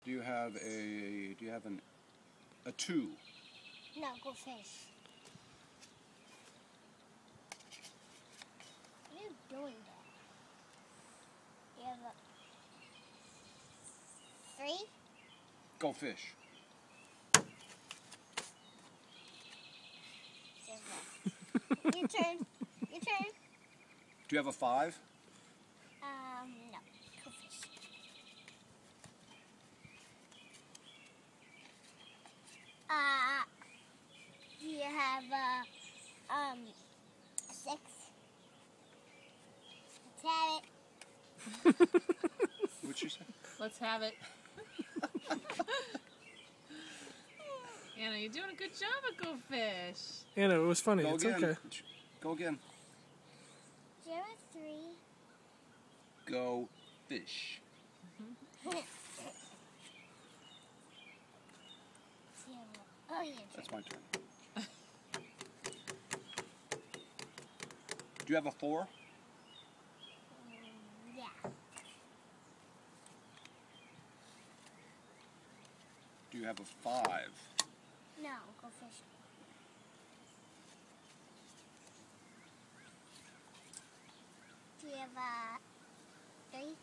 Do you have a 2? No, go fish. What are you doing there? You have a 3? Go fish. Your turn. Your turn. Do you have a 5? No. Go fish. Do you have a 6? Let's have it. What'd she say? Let's have it. Anna, you're doing a good job at Go Fish. Anna, it was funny. Go It's again. okay. Go again. Do you have a 3? Go fish. Oh, yeah. That's my turn. Do you have a 4? Yeah. Do you have a 5? No, go fish. Do you have a 3?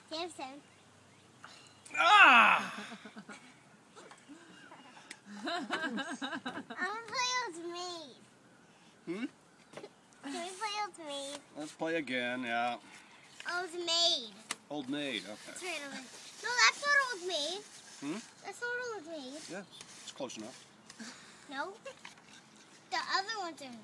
Do you have 7? Ah! I want to play with me. Can we play with me? Let's play again, yeah. Oh, it's made. Old maid, okay. That's right. No, that's not old maid. That's not old maid. Yes, it's close enough. No. The other ones are